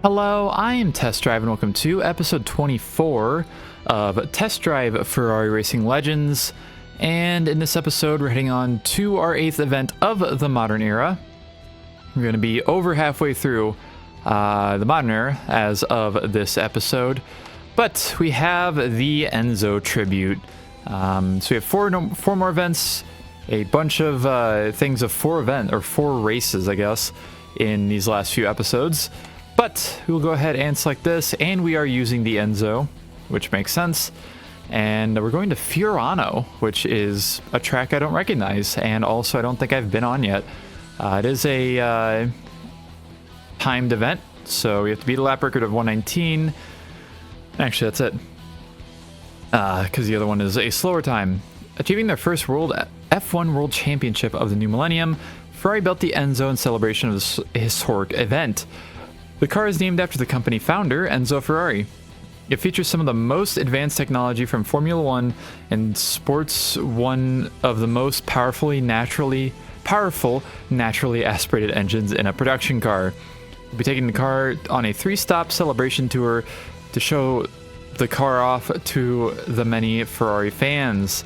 Hello, I am Test Drive and welcome to episode 24 of Test Drive Ferrari Racing Legends. And in this episode, we're heading on to our 8th event of the modern era. We're going to be over halfway through the modern era as of this episode. But we have the Enzo tribute. So we have four more events, a bunch of things of four races, I guess, in these last few episodes. But we'll go ahead and select this, and we are using the Enzo, which makes sense. And we're going to Fiorano, which is a track I don't recognize, and also I don't think I've been on yet. It is a timed event, so we have to beat a lap record of 119. Actually, that's it, because the other one is a slower time. Achieving their first F1 World Championship of the new millennium, Ferrari built the Enzo in celebration of this historic event. The car is named after the company founder, Enzo Ferrari. It features some of the most advanced technology from Formula One and sports one of the most powerful, naturally aspirated engines in a production car. We'll be taking the car on a 3-stop celebration tour to show the car off to the many Ferrari fans.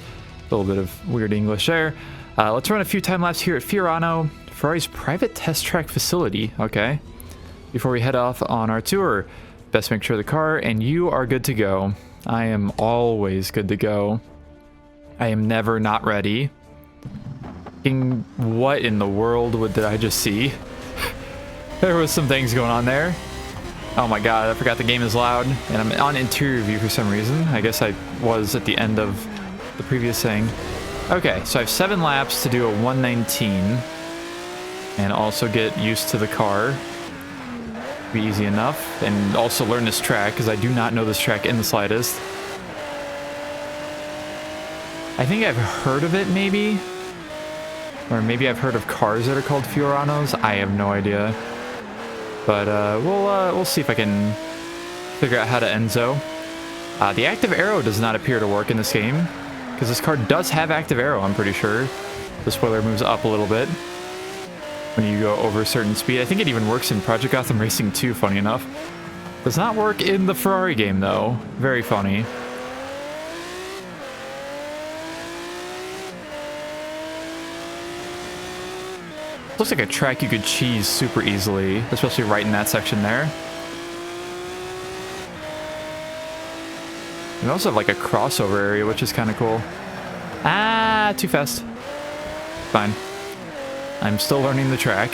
A little bit of weird English there. Let's run a few time lapses here at Fiorano, Ferrari's private test track facility. Okay. Before we head off on our tour, best make sure the car and you are good to go. I am always good to go. I am never not ready. What in the world did I just see? There was some things going on there. Oh my god, I forgot the game is loud. And I'm on interior view for some reason. I guess I was at the end of the previous thing. Okay, so I have 7 laps to do a 119. And also get used to the car. Be easy enough, and also learn this track because I do not know this track in the slightest. I think I've heard of it, maybe, or maybe I've heard of cars that are called Fioranos. I have no idea, but we'll see if I can figure out how to Enzo. The active arrow does not appear to work in this game because this car does have active arrow. I'm pretty sure the spoiler moves up a little bit when you go over a certain speed. I think it even works in Project Gotham Racing 2, funny enough. Does not work in the Ferrari game, though. Very funny. Looks like a track you could cheese super easily, especially right in that section there. We also have like a crossover area, which is kind of cool. Ah, too fast. Fine. I'm still learning the track.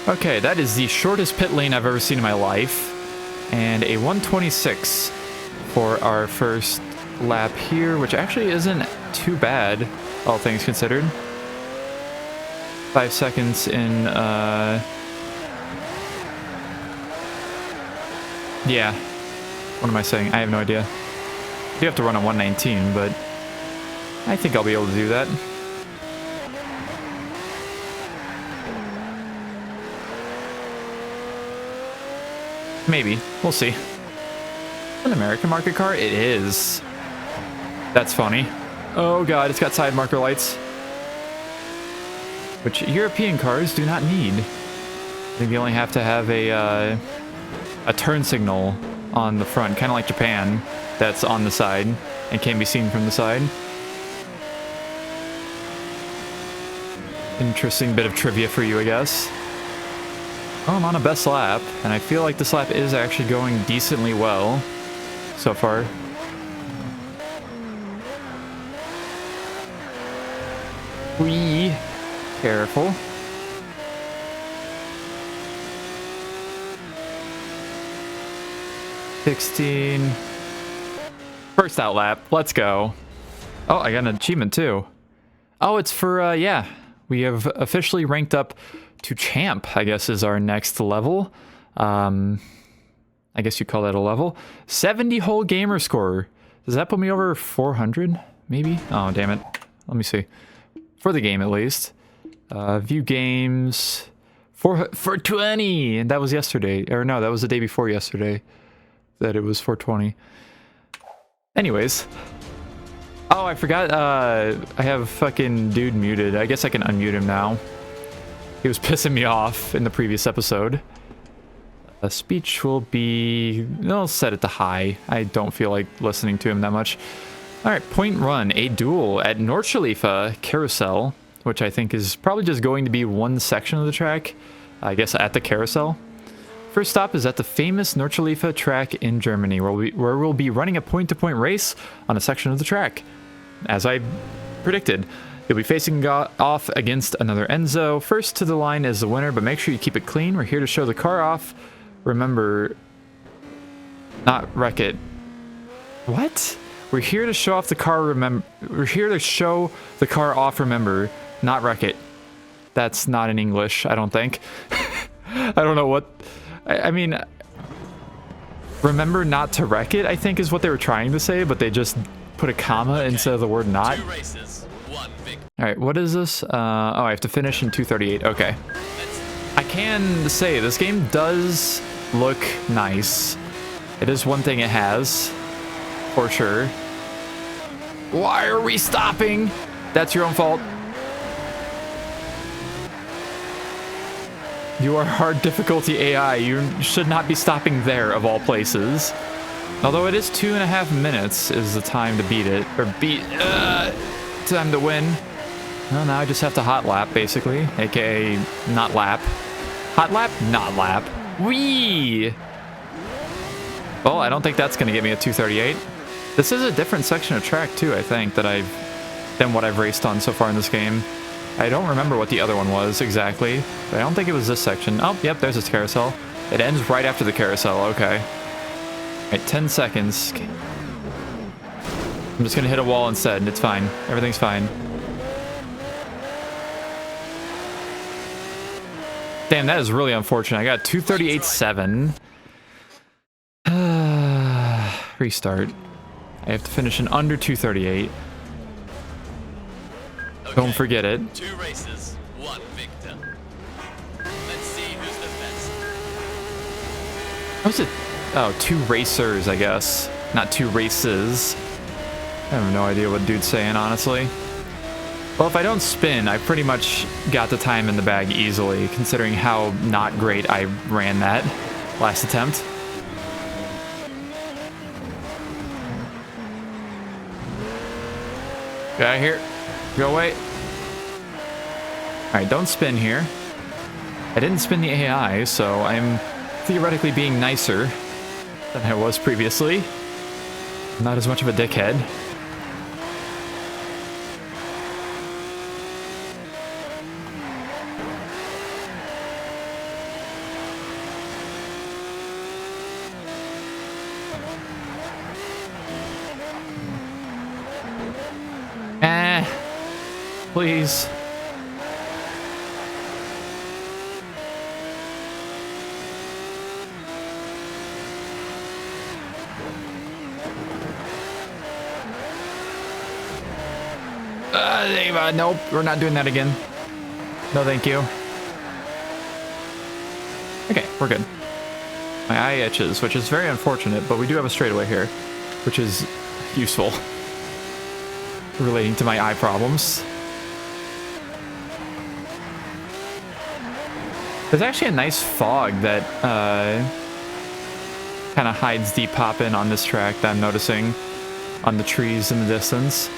Okay, that is the shortest pit lane I've ever seen in my life. And a 126 for our first lap here, which actually isn't too bad, all things considered. 5 seconds in, yeah. What am I saying? I have no idea. You have to run a 119, but I think I'll be able to do that. Maybe. We'll see. An American market car? It is. That's funny. Oh god, it's got side marker lights, which European cars do not need. I think you only have to have a turn signal on the front, kind of like Japan, that's on the side and can be seen from the side. Interesting bit of trivia for you, I guess. Oh, I'm on a best lap, and I feel like this lap is actually going decently well so far. Whee! Careful. $16. First out lap. Let's go. Oh, I got an achievement too. Oh, it's for, yeah. We have officially ranked up to champ, I guess, is our next level. I guess you call that a level. 70 whole gamer score. Does that put me over 400? Maybe? Oh, damn it. Let me see. For the game, at least. View games. 420! And that was yesterday. Or no, that was the day before yesterday that it was 420. Anyways. Oh, I forgot, I have fucking dude muted. I guess I can unmute him now. He was pissing me off in the previous episode. A speech will be... I'll set it to high. I don't feel like listening to him that much. Alright, point run. A duel at Nordschleife Carousel, which I think is probably just going to be one section of the track. I guess at the carousel. First stop is at the famous Nordschleife track in Germany, where we'll be running a point-to-point race on a section of the track. As I predicted, you'll be facing off against another Enzo. First to the line is the winner, but make sure you keep it clean. We're here to show the car off. Remember, not wreck it. What? We're here to show off the car, we're here to show the car off, remember, not wreck it. That's not in English, I don't think. I don't know what... I mean, remember not to wreck it, I think is what they were trying to say, but they just put a comma instead of the word not. Alright, what is this? Oh, I have to finish in 2:38. Okay. I can say this game does look nice. It is one thing it has, for sure. Why are we stopping? That's your own fault. You are hard difficulty AI. You should not be stopping there, of all places. Although it is 2.5 minutes is the time to beat it. Or time to win. Well, now I just have to hot lap, basically. AKA not lap. Hot lap? Not lap. Whee! Well, I don't think that's going to get me a 2:38. This is a different section of track, too, I think, than what I've raced on so far in this game. I don't remember what the other one was exactly, but I don't think it was this section. Oh, yep, there's this carousel. It ends right after the carousel, okay. Alright, 10 seconds. I'm just gonna hit a wall instead, it's fine. Everything's fine. Damn, that is really unfortunate. I got 2:38.7. Restart. I have to finish in under 2:38. Okay. Don't forget it. 2 races, 1 victor. Let's see who's the best. How was it? Oh, 2 racers, I guess. Not 2 races. I have no idea what dude's saying, honestly. Well, if I don't spin, I pretty much got the time in the bag easily, considering how not great I ran that last attempt. Get out of here. Go away. Alright, don't spin here. I didn't spin the AI, so I'm theoretically being nicer than I was previously. Not as much of a dickhead. Please. Nope, we're not doing that again. No, thank you. Okay, we're good. My eye itches, which is very unfortunate, but we do have a straightaway here, which is useful. Relating to my eye problems. There's actually a nice fog that kind of hides Deep Poppin' on this track that I'm noticing on the trees in the distance.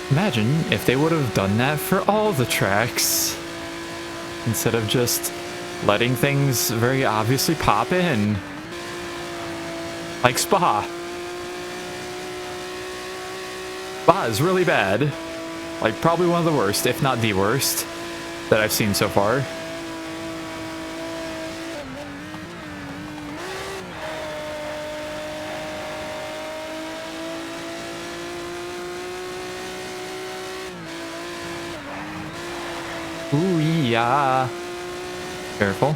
Imagine if they would have done that for all the tracks instead of just letting things very obviously pop in. Like Spa. Spa is really bad. Like probably one of the worst, if not the worst, that I've seen so far. Ooh, yeah. Careful.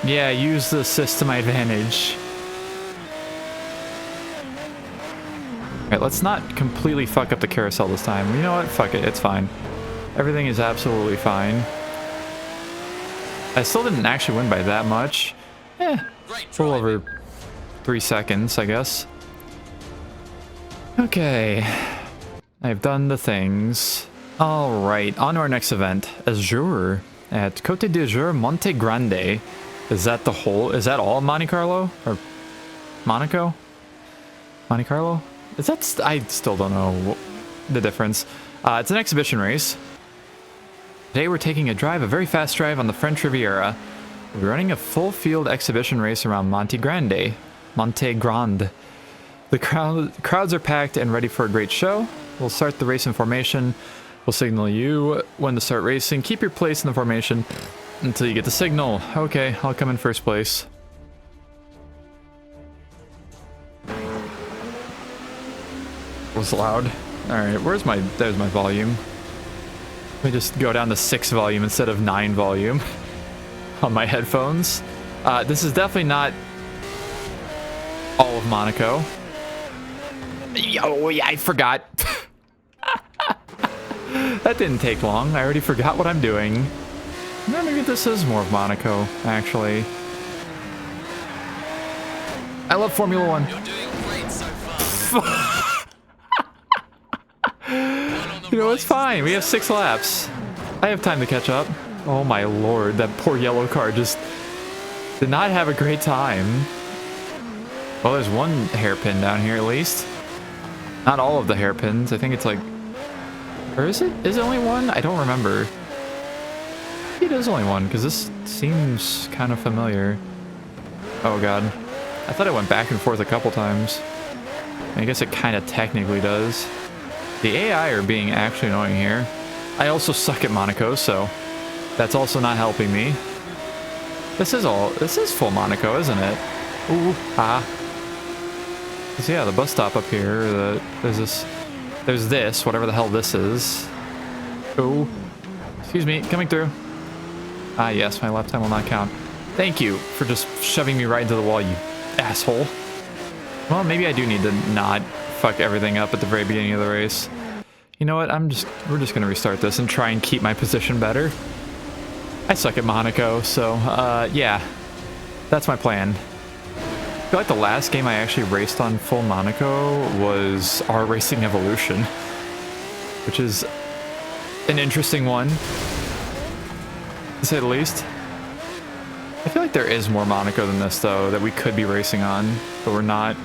Yeah, use the assist to my advantage. Alright, let's not completely fuck up the carousel this time. You know what? Fuck it, it's fine. Everything is absolutely fine. I still didn't actually win by that much. A little over 3 seconds, I guess. Okay. I've done the things. Alright, on to our next event. Azure at Côte d'Azur Monte Grande. Is that all Monte Carlo? Or Monaco? Monte Carlo? I still don't know the difference. It's an exhibition race. Today we're taking a very fast drive on the French Riviera. We're running a full field exhibition race around Monte Grande. The crowds are packed and ready for a great show. We'll start the race in formation. We'll signal you when to start racing. Keep your place in the formation until you get the signal. Okay, I'll come in first place. Was loud. Alright, there's my volume. Let me just go down to 6 volume instead of 9 volume on my headphones. This is definitely not all of Monaco. Oh, yeah, I forgot. That didn't take long. I already forgot what I'm doing. Maybe this is more of Monaco, actually. I love Formula 1. You're doing great so far. You know, it's fine. We have 6 laps. I have time to catch up. Oh my lord, that poor yellow car just did not have a great time. Well, there's one hairpin down here at least. Not all of the hairpins. I think it's like... Or is it? Is it only one? I don't remember. It is only one, because this seems kind of familiar. Oh god. I thought it went back and forth a couple times. I guess it kind of technically does. The AI are being actually annoying here. I also suck at Monaco, so that's also not helping me. This is full Monaco, isn't it? Ooh, ah. So yeah, the bus stop up here, there's this, whatever the hell this is. Oh, excuse me, coming through. Ah yes, my lap time will not count. Thank you for just shoving me right into the wall, you asshole. Well, maybe I do need to not fuck everything up at the very beginning of the race. You know what, we're just gonna restart this and try and keep my position better. I suck at Monaco, so, yeah. That's my plan. I feel like the last game I actually raced on full Monaco was R Racing Evolution, which is an interesting one, to say the least. I feel like there is more Monaco than this, though, that we could be racing on, but we're not.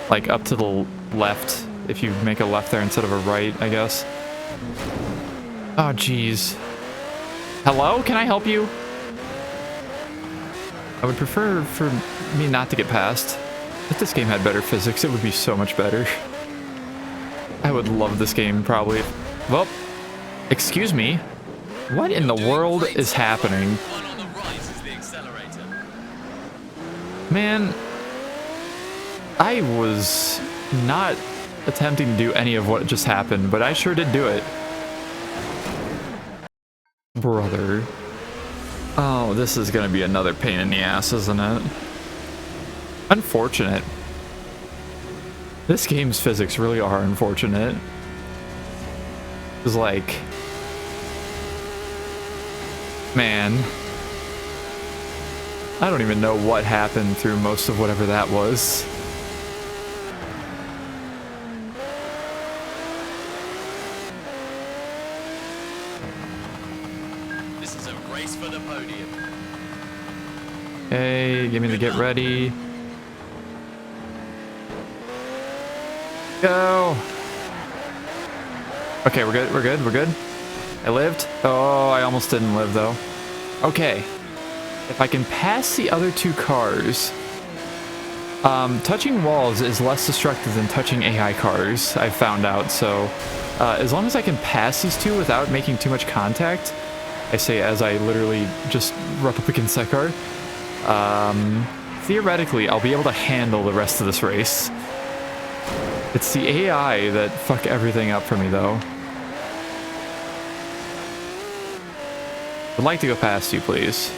Like, up to the left, if you make a left there instead of a right, I guess. Oh, jeez. Hello? Can I help you? I would prefer for me not to get past. If this game had better physics, it would be so much better. I would love this game, probably. Well, excuse me. What in the world is happening? One on the right is the accelerator. Man, I was not attempting to do any of what just happened, but I sure did do it. Brother. Oh, this is gonna be another pain in the ass, isn't it? Unfortunate. This game's physics really are unfortunate. It's like... Man. I don't even know what happened through most of whatever that was. This is a race for the podium. Hey, give me the get ready. Go! Okay, we're good, we're good, we're good. I lived? Oh, I almost didn't live, though. Okay. If I can pass the other 2 cars... touching walls is less destructive than touching AI cars, I've found out, so... as long as I can pass these 2 without making too much contact... I say as I literally just rub up against that car... theoretically, I'll be able to handle the rest of this race. It's the AI that fuck everything up for me, though. I'd like to go past you, please.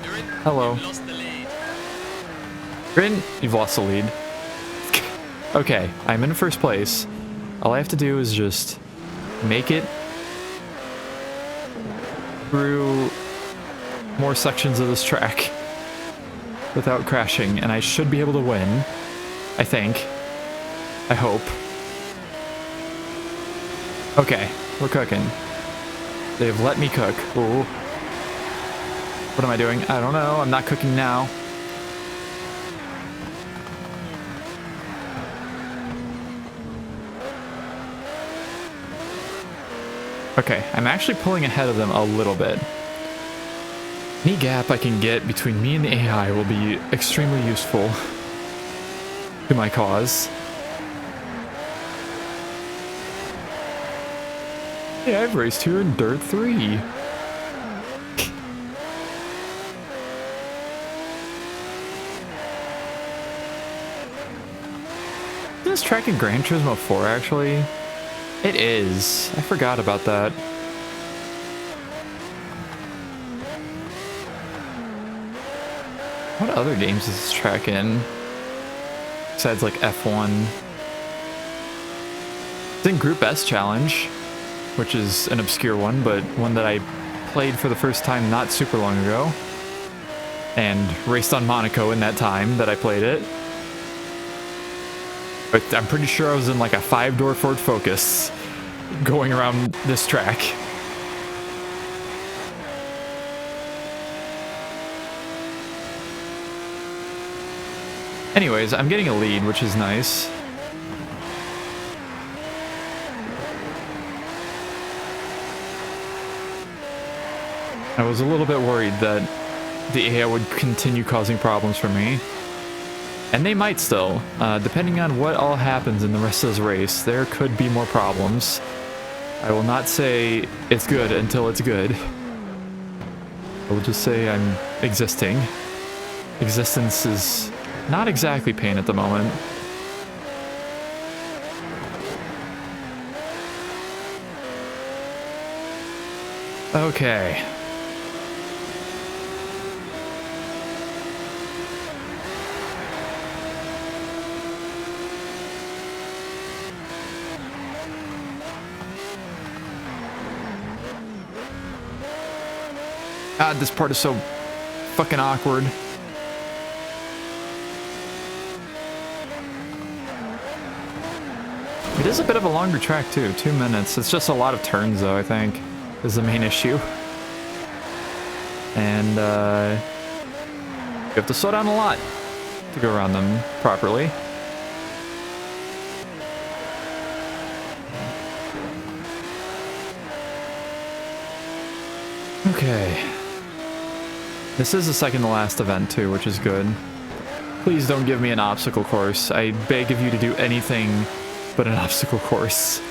You're in. Hello. You've lost the lead. Grin, you've lost the lead. Okay, I'm in first place. All I have to do is just make it through more sections of this track without crashing, and I should be able to win. I think. I hope. Okay, we're cooking. They've let me cook. Ooh. What am I doing? I don't know. I'm not cooking now. Okay, I'm actually pulling ahead of them a little bit. Any gap I can get between me and the AI will be extremely useful to my cause. Hey, I've raced here in Dirt 3. Is this track in Gran Turismo 4 actually? It is. I forgot about that. What other games is this track in? Besides like F1. It's in Group S Challenge, which is an obscure one, but one that I played for the first time not super long ago. And raced on Monaco in that time that I played it. But I'm pretty sure I was in like a 5-door Ford Focus going around this track. Anyways, I'm getting a lead, which is nice. I was a little bit worried that the AI would continue causing problems for me. And they might still. Depending on what all happens in the rest of this race, there could be more problems. I will not say it's good until it's good. I will just say I'm existing. Existence is not exactly pain at the moment. Okay. God, this part is so fucking awkward. It is a bit of a longer track too, 2 minutes. It's just a lot of turns though, I think, is the main issue. And you have to slow down a lot to go around them properly. Okay. This is the second to last event too, which is good. Please don't give me an obstacle course. I beg of you to do anything but an obstacle course.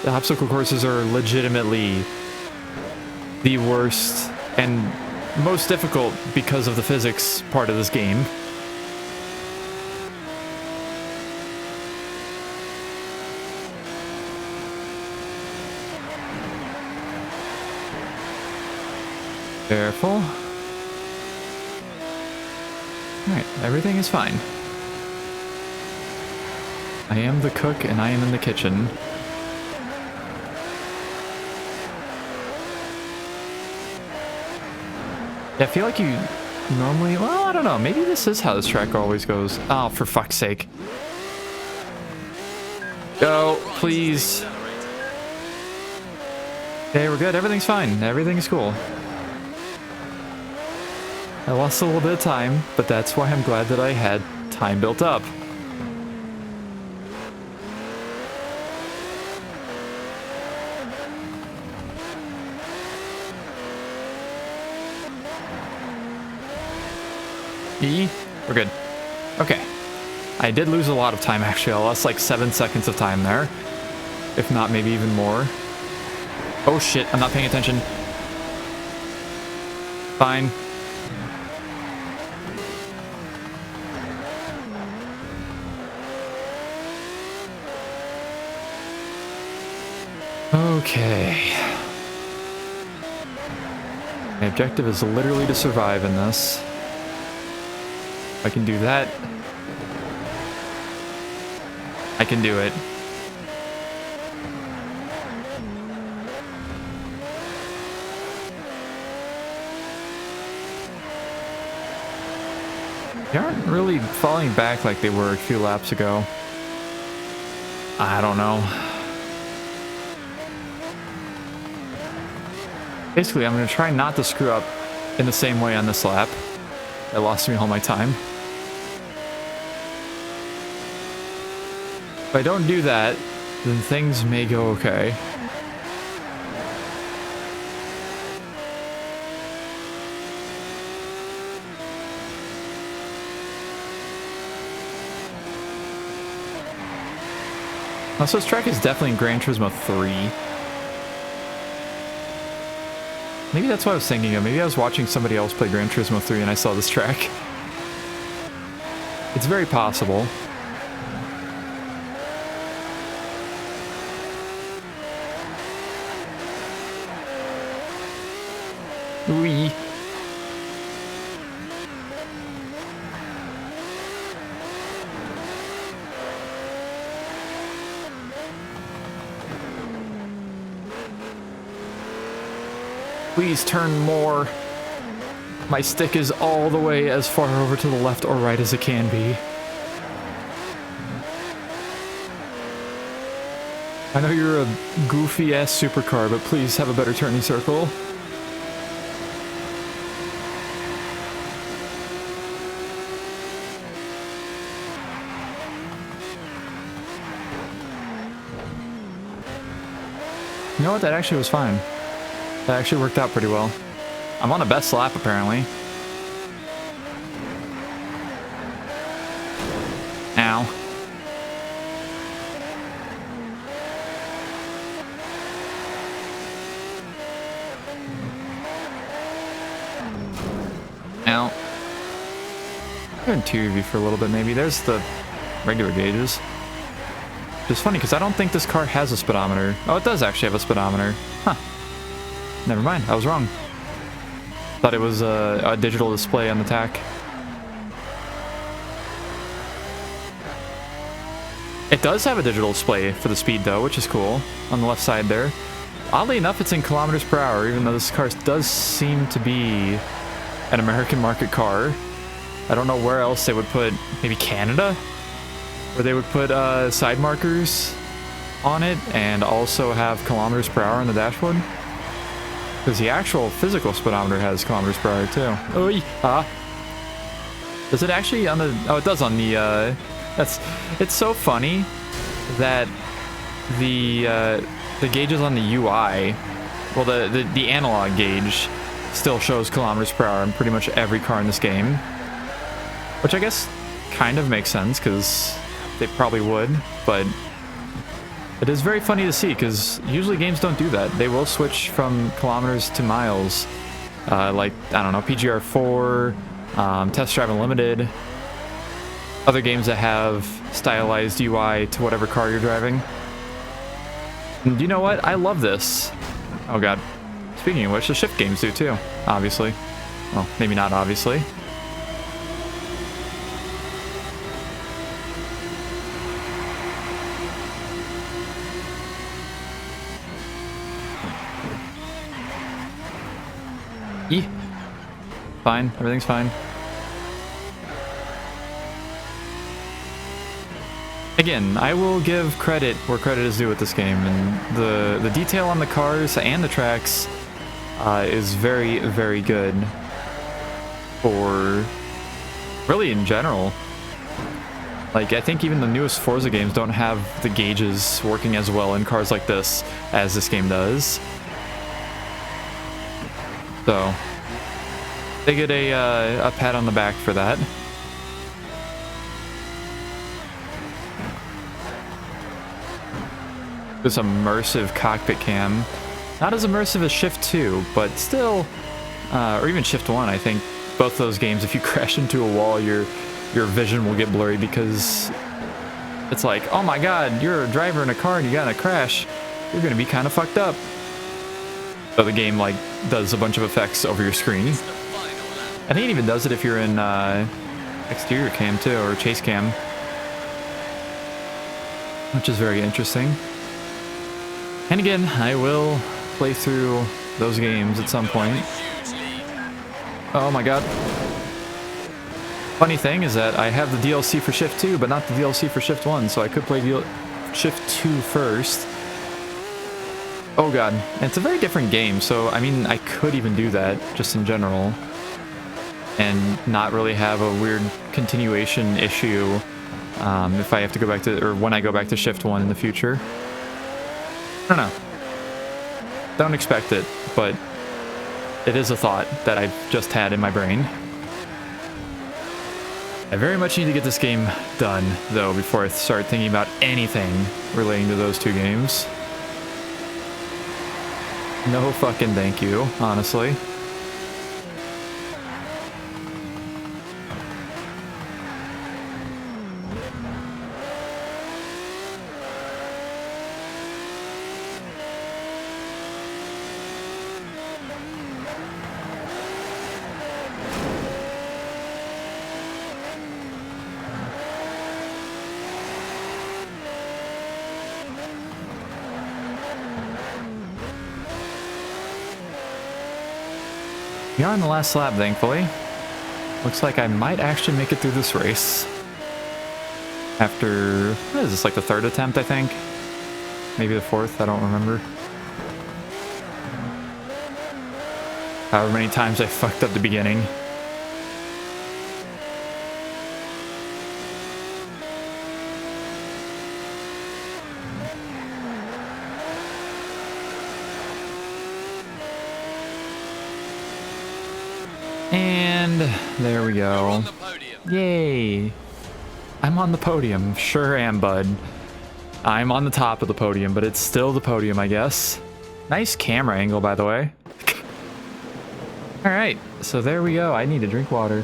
The obstacle courses are legitimately the worst and most difficult because of the physics part of this game. Careful. Alright, everything is fine. I am the cook and I am in the kitchen. Yeah, I feel like you normally... Well, I don't know. Maybe this is how this track always goes. Oh, for fuck's sake. Go, please. Okay, we're good. Everything's fine. Everything's cool. I lost a little bit of time, but that's why I'm glad that I had time built up. We're good. Okay. I did lose a lot of time, actually. I lost like 7 seconds of time there. If not, maybe even more. Oh shit, I'm not paying attention. Fine. Okay. My objective is literally to survive in this. If I can do that, I can do it. They aren't really falling back like they were a few laps ago. I don't know. Basically, I'm going to try not to screw up in the same way on this lap. That lost me all my time. If I don't do that, then things may go okay. Also, this track is definitely in Gran Turismo 3. Maybe that's what I was thinking of. Maybe I was watching somebody else play Gran Turismo 3 and I saw this track. It's very possible. Wee. Please turn more. My stick is all the way as far over to the left or right as it can be. I know you're a goofy-ass supercar, but please have a better turning circle. You know what? That actually was fine. That actually worked out pretty well. I'm on a best lap, apparently. Ow. Ow. Go interior view for a little bit, maybe. There's the regular gauges. It's funny, because I don't think this car has a speedometer. Oh, it does actually have a speedometer. Huh. Never mind, I was wrong. Thought it was a digital display on the tack. It does have a digital display for the speed though, which is cool. On the left side there. Oddly enough, it's in kilometers per hour, even though this car does seem to be an American market car. I don't know where else they would put, maybe Canada? Where they would put side markers on it and also have kilometers per hour on the dashboard. Because the actual physical speedometer has kilometers per hour too. Oy, ah. Does it actually on the... Oh, it does on the... It's so funny that the gauges on the UI... Well, the analog gauge still shows kilometers per hour in pretty much every car in this game. Which I guess kind of makes sense, because they probably would, but... It is very funny to see, because usually games don't do that. They will switch from kilometers to miles. Like, I don't know, PGR4, Test Drive Unlimited. Other games that have stylized UI to whatever car you're driving. And you know what? I love this. Oh god. Speaking of which, the shift games do too, obviously. Well, maybe not obviously. Fine, everything's fine. Again, I will give credit where credit is due with this game, and the detail on the cars and the tracks is very, very good for really in general. Like, I think even the newest Forza games don't have the gauges working as well in cars like this as this game does. So they get a pat on the back for that. This immersive cockpit cam. Not as immersive as Shift 2, but still, or even Shift 1, I think. Both those games, if you crash into a wall, your vision will get blurry because it's like, oh my god, you're a driver in a car and you got in a crash. You're gonna be kind of fucked up. So the game, like, does a bunch of effects over your screen. I think it even does it if you're in exterior cam too, or chase cam. Which is very interesting. And again, I will play through those games at some point. Oh my god. Funny thing is that I have the DLC for Shift 2, but not the DLC for Shift 1, so I could play Shift 2 first. Oh god, and it's a very different game, so I mean, I could even do that, just in general. And not really have a weird continuation issue if I have to go back to, or when I go back to Shift 1 in the future. I don't know. Don't expect it, but it is a thought that I've just had in my brain. I very much need to get this game done, though, before I start thinking about anything relating to those two games. No fucking thank you, honestly. We are on the last lap, thankfully. Looks like I might actually make it through this race. After, what is this, like the third attempt, I think? Maybe the fourth, I don't remember. However many times I fucked up the beginning. And there we You're go. on the podium. Yay! I'm on the podium. Sure am, bud. I'm on the top of the podium, but it's still the podium, I guess. Nice camera angle, by the way. Alright, so there we go. I need to drink water.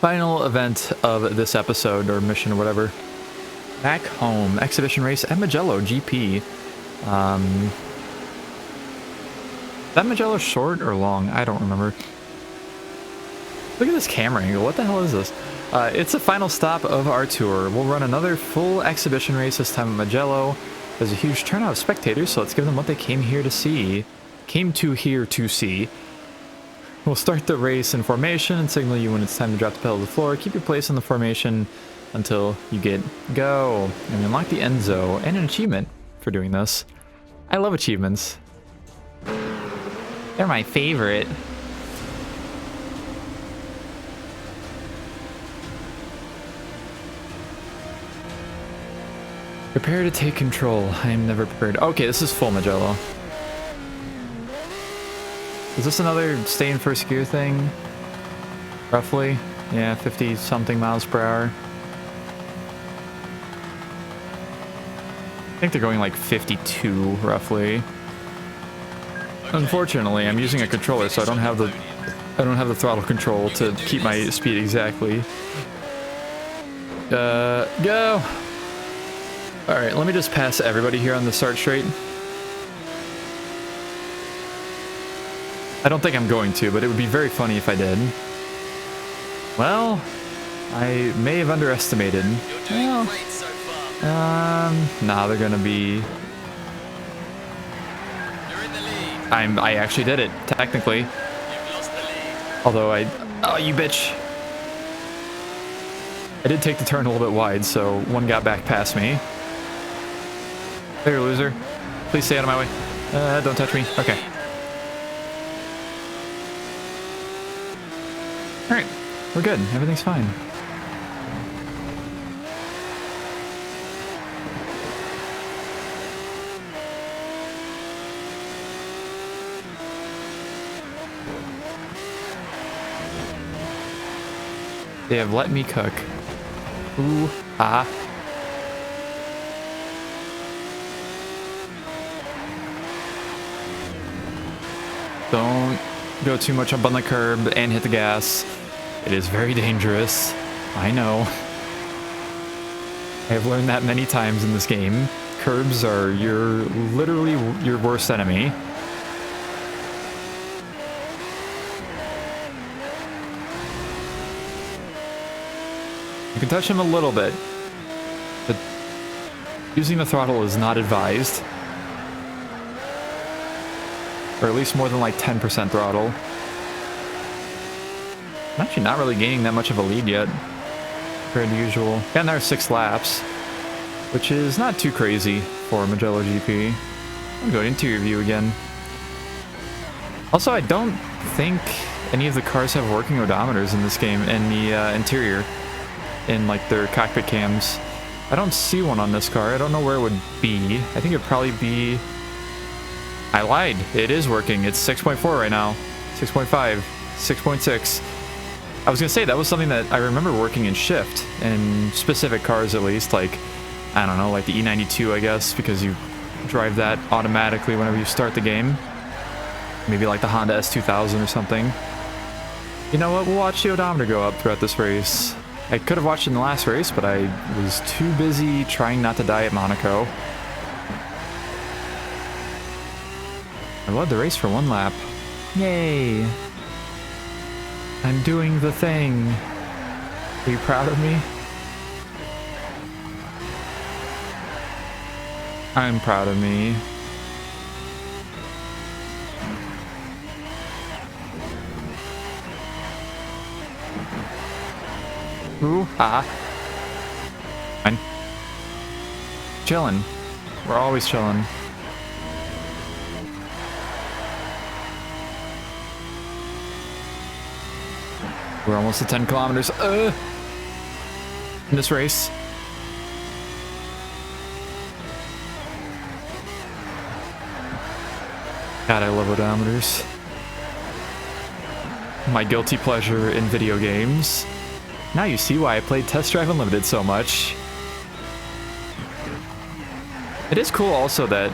Final event of this episode, or mission, or whatever. Back home. Exhibition race at Mugello GP. Is that Mugello short or long? I don't remember. Look at this camera angle. What the hell is this? It's the final stop of our tour. We'll run another full exhibition race, this time at Mugello. There's a huge turnout of spectators, so let's give them what they came here to see. We'll start the race in formation and signal you when it's time to drop the pedal to the floor. Keep your place in the formation until you get go. And we unlock the Enzo and an achievement for doing this. I love achievements. They're my favorite. Prepare to take control. I am never prepared. Okay, this is full Mugello. Is this another stay in first gear thing? Roughly? Yeah, 50 something miles per hour. I think they're going like 52 roughly. Unfortunately, I'm using a controller, so I don't have the throttle control to keep my speed exactly. Go! Alright, let me just pass everybody here on the start straight. I don't think I'm going to, but it would be very funny if I did. Well, I may have underestimated. You're doing great so far. Nah, they're gonna be... You're in the lead. I actually did it, technically. You've lost the lead. Although oh, you bitch. I did take the turn a little bit wide, so one got back past me. There, loser. Please stay out of my way. Don't touch me. Okay. Alright, we're good. Everything's fine. They have let me cook. Ooh, ah. Don't go too much up on the curb and hit the gas. It is very dangerous. I know. I have learned that many times in this game. Curbs are literally your worst enemy. You can touch them a little bit, but using the throttle is not advised. or at least more than like 10% throttle. I'm actually not really gaining that much of a lead yet, compared to usual. Got another 6 laps, which is not too crazy for Mugello GP. I'm going interior view again. Also, I don't think any of the cars have working odometers in this game in the interior, in like their cockpit cams. I don't see one on this car. I don't know where it would be. I think it'd probably be... I lied. It is working. It's 6.4 right now. 6.5. 6.6. I was going to say, that was something that I remember working in shift, in specific cars at least, like, I don't know, like the E92, I guess, because you drive that automatically whenever you start the game. Maybe like the Honda S2000 or something. You know what? We'll watch the odometer go up throughout this race. I could have watched it in the last race, but I was too busy trying not to die at Monaco. I led the race for 1 lap. Yay! I'm doing the thing. Are you proud of me? I'm proud of me. Ooh, ah. Fine. Chillin'. We're always chillin'. We're almost at 10 kilometers. In this race. God, I love odometers. My guilty pleasure in video games. Now you see why I played Test Drive Unlimited so much. It is cool also that,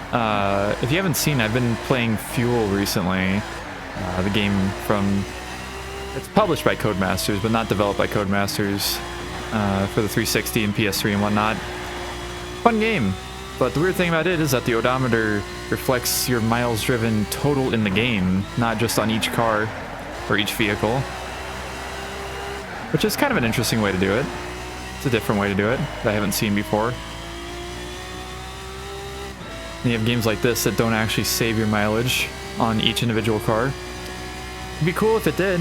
if you haven't seen, I've been playing Fuel recently. The game from... It's published by Codemasters, but not developed by Codemasters, for the 360 and PS3 and whatnot. Fun game. But the weird thing about it is that the odometer reflects your miles driven total in the game, not just on each car or each vehicle. Which is kind of an interesting way to do it. It's a different way to do it that I haven't seen before. And you have games like this that don't actually save your mileage on each individual car. It'd be cool if it did,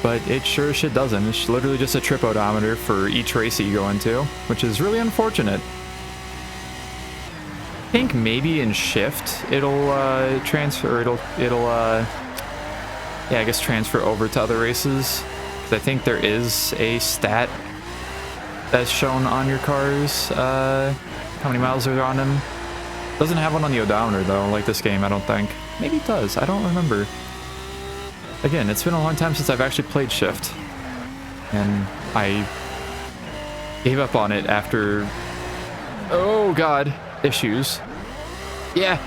but it sure as shit doesn't. It's literally just a trip odometer for each race that you go into, which is really unfortunate. I think maybe in shift it'll transfer, yeah, I guess transfer over to other races. Because I think there is a stat that's shown on your cars, how many miles are on them. Doesn't have one on the odometer though, like this game, I don't think. Maybe it does, I don't remember. Again, it's been a long time since I've actually played shift. And I gave up on it after, oh god, issues. Yeah.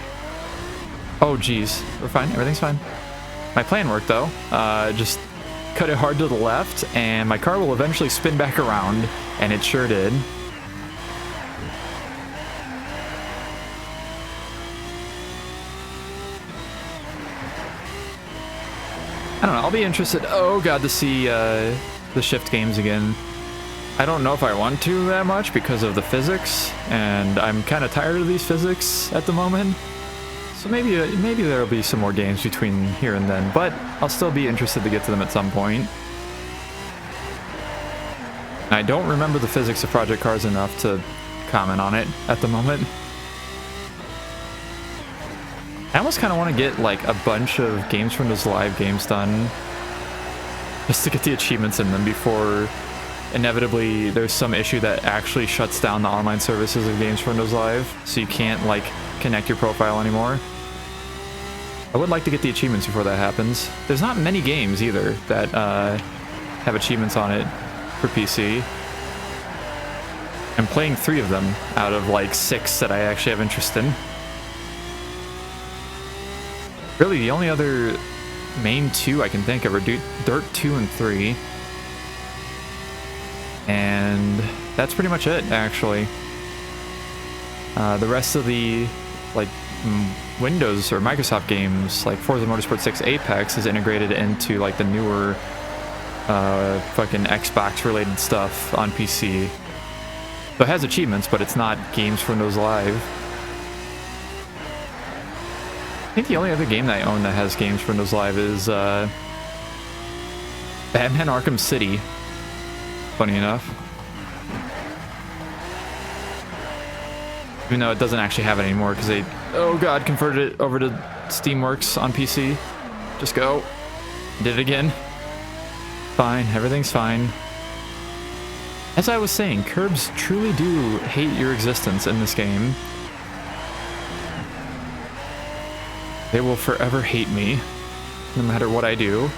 Oh geez, we're fine, everything's fine. My plan worked though, just cut it hard to the left and my car will eventually spin back around, and it sure did. I don't know, I'll be interested, oh god, to see the shift games again. I don't know if I want to that much because of the physics, and I'm kind of tired of these physics at the moment. So maybe there'll be some more games between here and then, but I'll still be interested to get to them at some point. I don't remember the physics of Project Cars enough to comment on it at the moment. I almost kind of want to get like a bunch of Games from those live games done just to get the achievements in them before inevitably there's some issue that actually shuts down the online services of Games from those Live, so you can't like connect your profile anymore. I would like to get the achievements before that happens. There's not many games either that have achievements on it for PC. I'm playing 3 of them out of like 6 that I actually have interest in. Really, the only other main 2 I can think of are Dirt 2 and 3. And that's pretty much it, actually. The rest of the like Windows or Microsoft games, like Forza Motorsport 6 Apex, is integrated into like the newer fucking Xbox related stuff on PC. So it has achievements, but it's not Games from those Live. I think the only other game that I own that has games for Windows Live is Batman Arkham City. Funny enough. Even though it doesn't actually have it anymore because they, oh god, converted it over to Steamworks on PC. Just go. Did it again. Fine, everything's fine. As I was saying, curbs truly do hate your existence in this game. They will forever hate me, no matter what I do.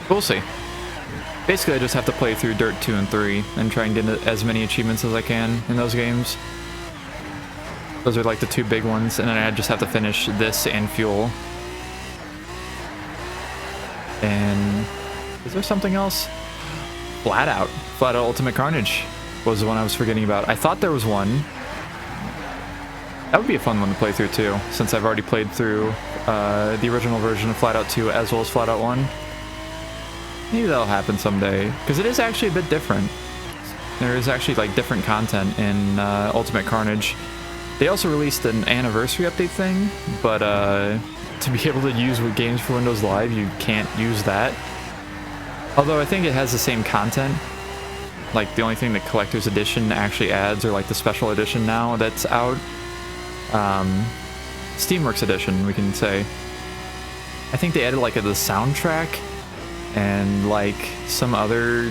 We'll see. Basically, I just have to play through Dirt 2 and 3 and try and get as many achievements as I can in those games. Those are like the two big ones, and then I just have to finish this and Fuel. And is there something else? Flat Out Ultimate Carnage was the one I was forgetting about. I thought there was one. That would be a fun one to play through too, since I've already played through the original version of Flat Out 2 as well as Flat Out 1. Maybe that'll happen someday, because it is actually a bit different. There is actually like different content in Ultimate Carnage. They also released an anniversary update thing, but to be able to use with games for Windows Live, you can't use that. Although I think it has the same content. Like the only thing the collector's edition actually adds, or like the special edition now that's out, Steamworks edition, we can say. I think they added like the soundtrack and like some other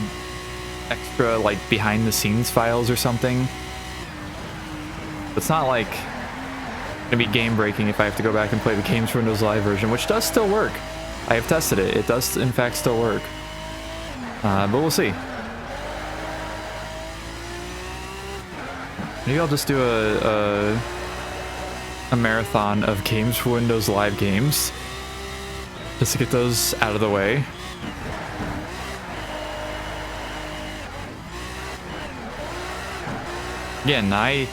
extra like behind the scenes files or something. It's not like gonna be game breaking if I have to go back and play the games for Windows Live version, which does still work. I have tested it. It does in fact still work. But we'll see. Maybe I'll just do a marathon of games for Windows Live games, just to get those out of the way. Again, I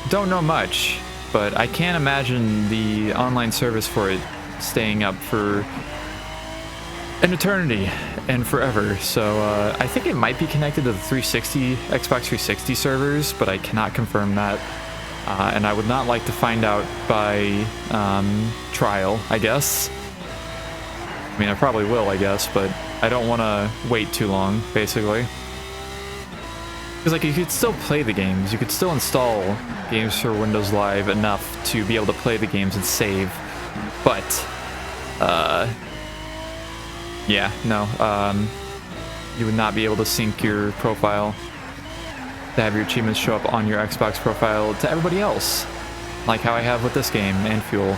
don't know much, but I can't imagine the online service for it staying up for an eternity and forever. So I think it might be connected to the Xbox 360 servers, but I cannot confirm that. And I would not like to find out by trial, I guess. I mean, I probably will, I guess, but I don't want to wait too long, basically. Because like, you could still play the games, you could still install games for Windows Live enough to be able to play the games and save, but yeah, no, you would not be able to sync your profile to have your achievements show up on your Xbox profile to everybody else, like how I have with this game and Fuel.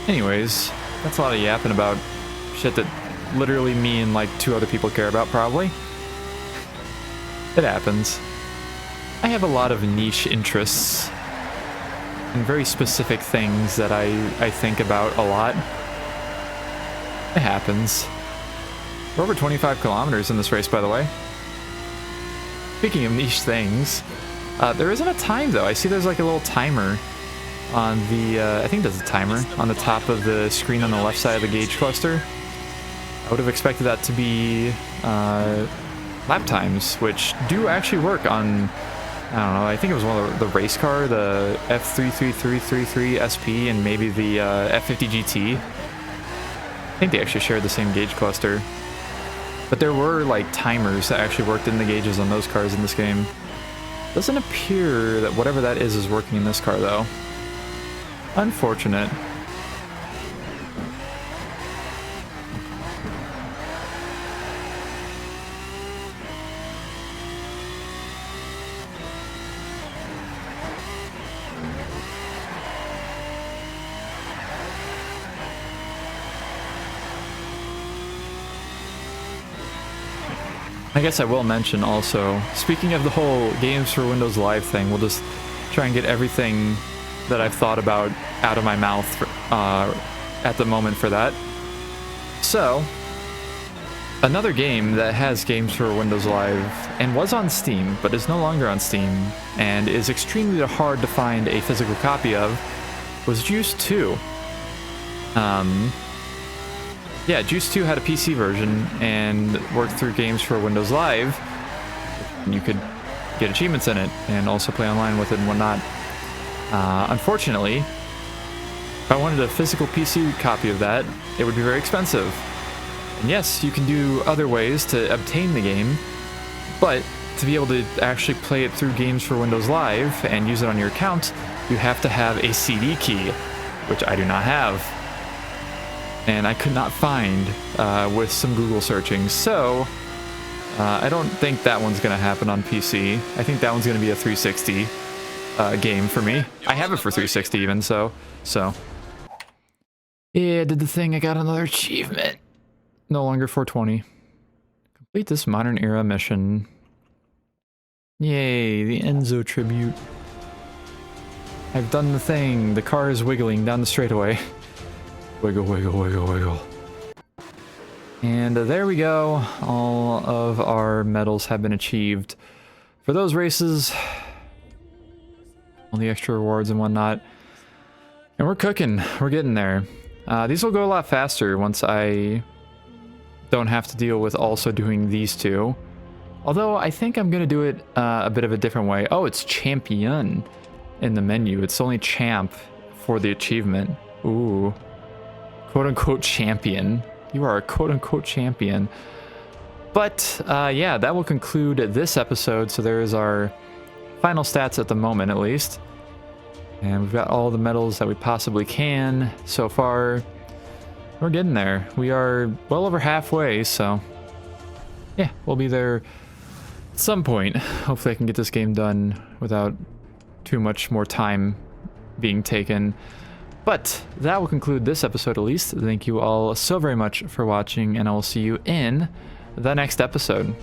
Anyways, that's a lot of yapping about shit that literally me and like 2 other people care about, probably. It happens. I have a lot of niche interests and very specific things that I think about a lot. It happens. We're over 25 kilometers in this race, by the way. Speaking of niche things, there isn't a time though. I see there's like a little timer on the, I think there's a timer on the top of the screen on the left side of the gauge cluster. I would have expected that to be lap times, which do actually work on, I don't know, I think it was one of the race car, the F33333 SP, and maybe the F50 GT. I think they actually shared the same gauge cluster. But there were like timers that actually worked in the gauges on those cars in this game. Doesn't appear that whatever that is working in this car though. Unfortunate. I guess I will mention also, speaking of the whole games for Windows Live thing, we'll just try and get everything that I've thought about out of my mouth for, at the moment for that. So, another game that has games for Windows Live and was on Steam, but is no longer on Steam, and is extremely hard to find a physical copy of, was Juice 2. yeah, Juice 2 had a PC version and worked through games for Windows Live. You could get achievements in it and also play online with it and whatnot. Unfortunately, if I wanted a physical PC copy of that, it would be very expensive. And yes, you can do other ways to obtain the game, but to be able to actually play it through games for Windows Live and use it on your account, you have to have a CD key, which I do not have. And I could not find with some Google searching, so I don't think that one's going to happen on PC. I think that one's going to be a 360 game for me. I have it for 360 even, so. Yeah, did the thing, I got another achievement. No longer 420. Complete this modern era mission. Yay, the Enzo tribute. I've done the thing. The car is wiggling down the straightaway. Wiggle, wiggle, wiggle, wiggle. And there we go. All of our medals have been achieved for those races. All the extra rewards and whatnot. And we're cooking. We're getting there. These will go a lot faster once I don't have to deal with also doing these two. Although I think I'm going to do it a bit of a different way. Oh, it's champion in the menu. It's only champ for the achievement. Ooh. Quote-unquote champion. You are a quote-unquote champion. But yeah, that will conclude this episode. So there is our final stats at the moment, at least. And we've got all the medals that we possibly can so far. We're getting there. We are well over halfway, so yeah, we'll be there at some point. Hopefully I can get this game done without too much more time being taken. But that will conclude this episode at least. Thank you all so very much for watching, and I will see you in the next episode.